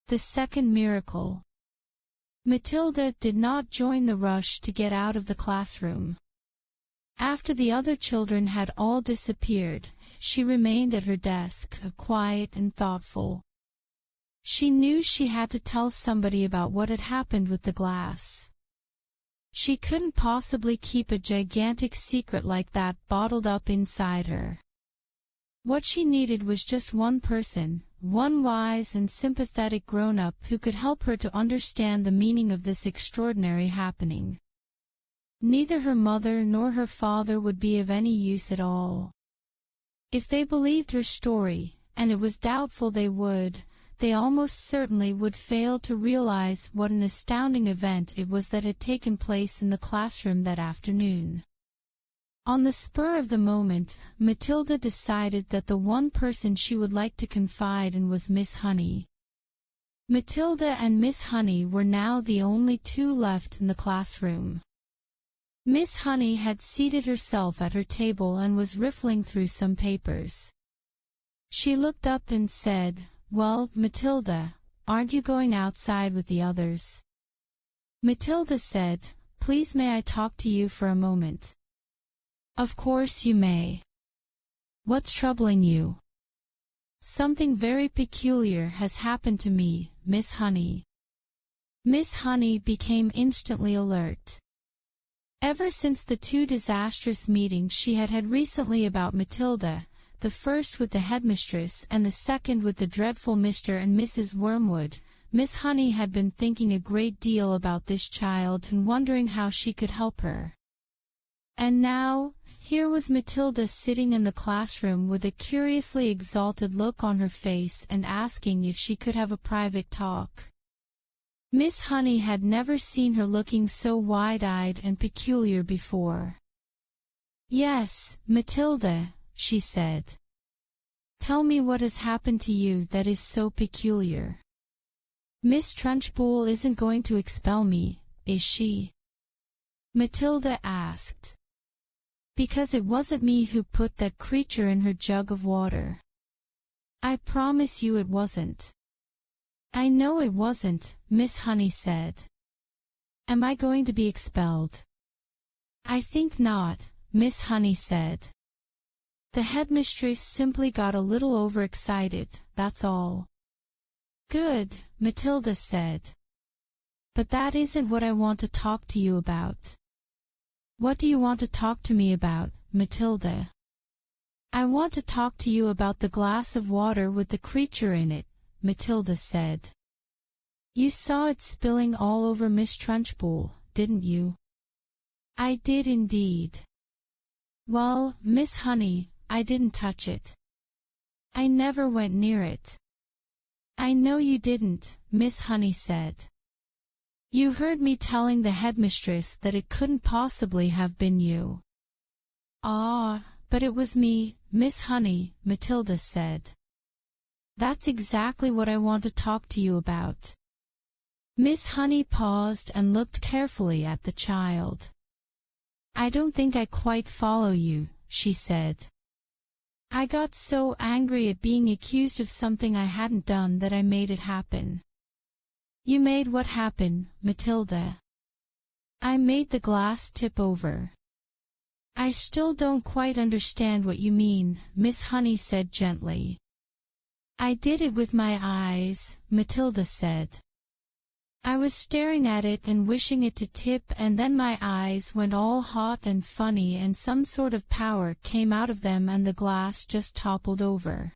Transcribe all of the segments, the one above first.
The second miracle. Matilda did not join the rush to get out of the classroom. After the other children had all disappeared, she remained at her desk, quiet and thoughtful. She knew she had to tell somebody about what had happened with the glass. She couldn't possibly keep a gigantic secret like that bottled up inside her. What she needed was just one person, one wise and sympathetic grown-up who could help her to understand the meaning of this extraordinary happening. Neither her mother nor her father would be of any use at all. If they believed her story, and it was doubtful they would, they almost certainly would fail to realize what an astounding event it was that had taken place in the classroom that afternoon. On the spur of the moment, Matilda decided that the one person she would like to confide in was Miss Honey. Matilda and Miss Honey were now the only two left in the classroom. Miss Honey had seated herself at her table and was riffling through some papers. She looked up and said, "Well, Matilda, aren't you going outside with the others?" Matilda said, "Please may I talk to you for a moment?" "Of course you may. What's troubling you?" "Something very peculiar has happened to me, Miss Honey." Miss Honey became instantly alert. Ever since the two disastrous meetings she had had recently about Matilda, the first with the headmistress and the second with the dreadful Mr. and Mrs. Wormwood, Miss Honey had been thinking a great deal about this child and wondering how she could help her. And now, here was Matilda sitting in the classroom with a curiously exalted look on her face and asking if she could have a private talk. Miss Honey had never seen her looking so wide-eyed and peculiar before. "Yes, Matilda," she said. "Tell me what has happened to you that is so peculiar. Miss Trunchbull isn't going to expel me, is she?" Matilda asked. "Because it wasn't me who put that creature in her jug of water." "I promise you it wasn't." "I know it wasn't," Miss Honey said. "Am I going to be expelled?" "I think not," Miss Honey said. "The headmistress simply got a little overexcited, that's all." "Good," Matilda said. "But that isn't what I want to talk to you about." "What do you want to talk to me about, Matilda?" "I want to talk to you about the glass of water with the creature in it," Matilda said. "You saw it spilling all over Miss Trunchbull, didn't you?" "I did indeed." "Well, Miss Honey, I didn't touch it. I never went near it." "I know you didn't," Miss Honey said. "You heard me telling the headmistress that it couldn't possibly have been you." "Ah, but it was me, Miss Honey," Matilda said. "That's exactly what I want to talk to you about." Miss Honey paused and looked carefully at the child. "I don't think I quite follow you," she said. "I got so angry at being accused of something I hadn't done that I made it happen." "You made what happen, Matilda?" "I made the glass tip over." "I still don't quite understand what you mean," Miss Honey said gently. "I did it with my eyes," Matilda said. "I was staring at it and wishing it to tip, and then my eyes went all hot and funny and some sort of power came out of them and the glass just toppled over."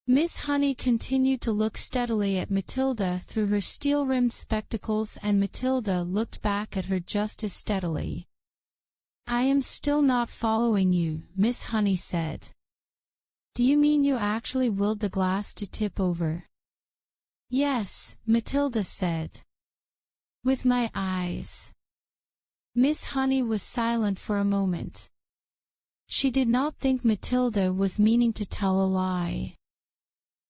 Miss Honey continued to look steadily at Matilda through her steel-rimmed spectacles, and Matilda looked back at her just as steadily. "I am still not following you," Miss Honey said. "Do you mean you actually willed the glass to tip over?" "Yes," Matilda said. "With my eyes." Miss Honey was silent for a moment. She did not think Matilda was meaning to tell a lie.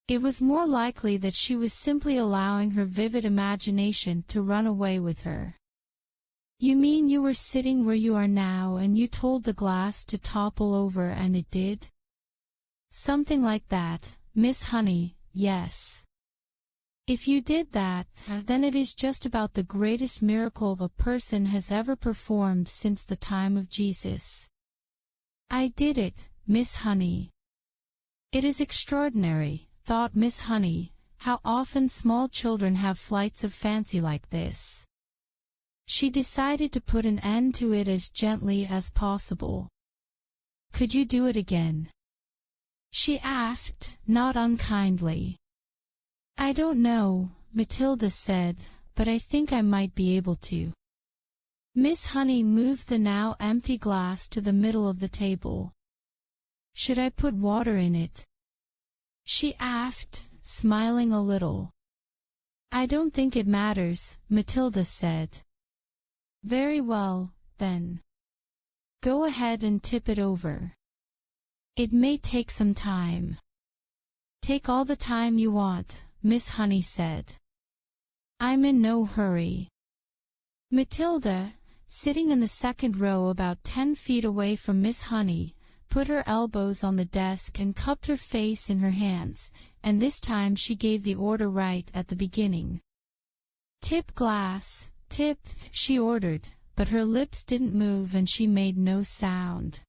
It was more likely that she was simply allowing her vivid imagination to run away with her. "You mean you were sitting where you are now and you told the glass to topple over and it did?" "Something like that, Miss Honey, yes." If you did that, then it is just about the greatest miracle a person has ever performed since the time of Jesus. I did it, Miss Honey. It is extraordinary, thought Miss Honey, how often small children have flights of fancy like this. She decided to put an end to it as gently as possible. Could you do it again? She asked, not unkindly. I don't know, Matilda said, but I think I might be able to. Miss Honey moved the now empty glass to the middle of the table. Should I put water in it? She asked, smiling a little. I don't think it matters, Matilda said. Very well, then. Go ahead and tip it over. It may take some time. Take all the time you want, Miss Honey said. I'm in no hurry. Matilda, sitting in the second row about 10 feet away from Miss Honey, put her elbows on the desk and cupped her face in her hands, and this time she gave the order right at the beginning. Tip glass, tip, she ordered, but her lips didn't move and she made no sound.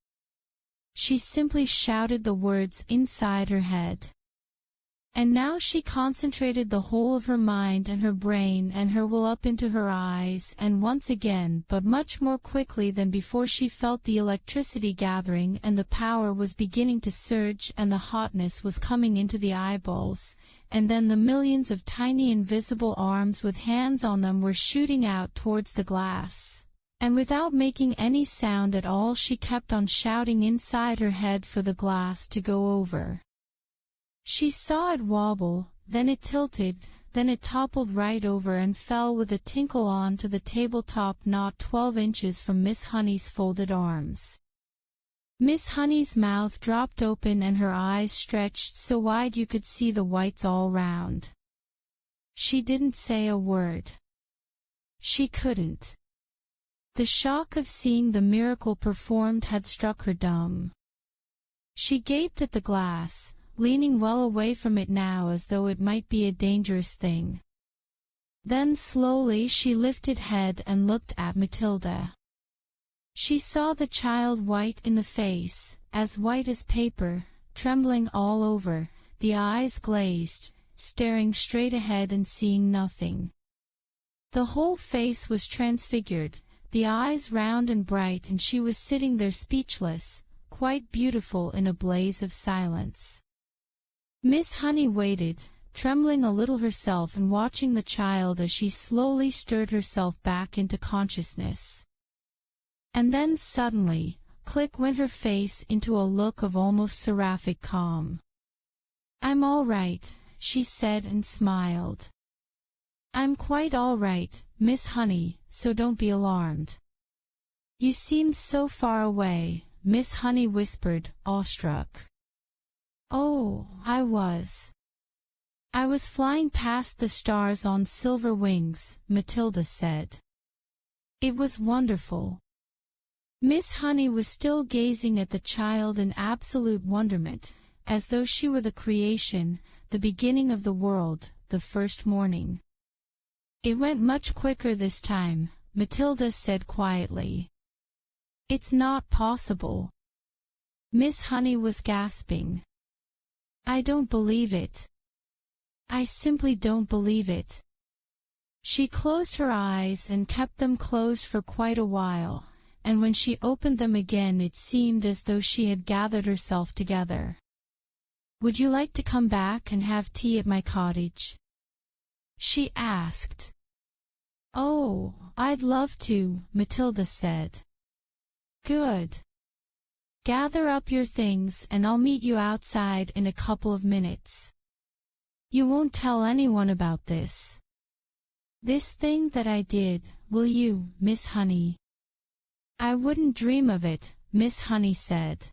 She simply shouted the words inside her head. And now she concentrated the whole of her mind and her brain and her will up into her eyes, and once again, but much more quickly than before, she felt the electricity gathering and the power was beginning to surge and the hotness was coming into the eyeballs, and then the millions of tiny invisible arms with hands on them were shooting out towards the glass. And without making any sound at all, she kept on shouting inside her head for the glass to go over. She saw it wobble, then it tilted, then it toppled right over and fell with a tinkle on to the tabletop not 12 inches from Miss Honey's folded arms. Miss Honey's mouth dropped open and her eyes stretched so wide you could see the whites all round. She didn't say a word. She couldn't. The shock of seeing the miracle performed had struck her dumb. She gaped at the glass, leaning well away from it now as though it might be a dangerous thing. Then slowly she lifted head and looked at Matilda. She saw the child white in the face, as white as paper, trembling all over, the eyes glazed, staring straight ahead and seeing nothing. The whole face was transfigured, the eyes round and bright, and she was sitting there speechless, quite beautiful in a blaze of silence. Miss Honey waited, trembling a little herself and watching the child as she slowly stirred herself back into consciousness. And then suddenly, click went her face into a look of almost seraphic calm. I'm all right, she said and smiled. I'm quite all right, Miss Honey, so don't be alarmed. You seemed so far away, Miss Honey whispered, awestruck. Oh, I was flying past the stars on silver wings, Matilda said. It was wonderful. Miss Honey was still gazing at the child in absolute wonderment, as though she were the creation, the beginning of the world, the first morning. It went much quicker this time, Matilda said quietly. It's not possible. Miss Honey was gasping. I don't believe it. I simply don't believe it. She closed her eyes and kept them closed for quite a while, and when she opened them again it seemed as though she had gathered herself together. Would you like to come back and have tea at my cottage? She asked. Oh, I'd love to, Matilda said. Good. Gather up your things and I'll meet you outside in a couple of minutes. You won't tell anyone about this thing that I did, will you, Miss Honey? I wouldn't dream of it, Miss Honey said.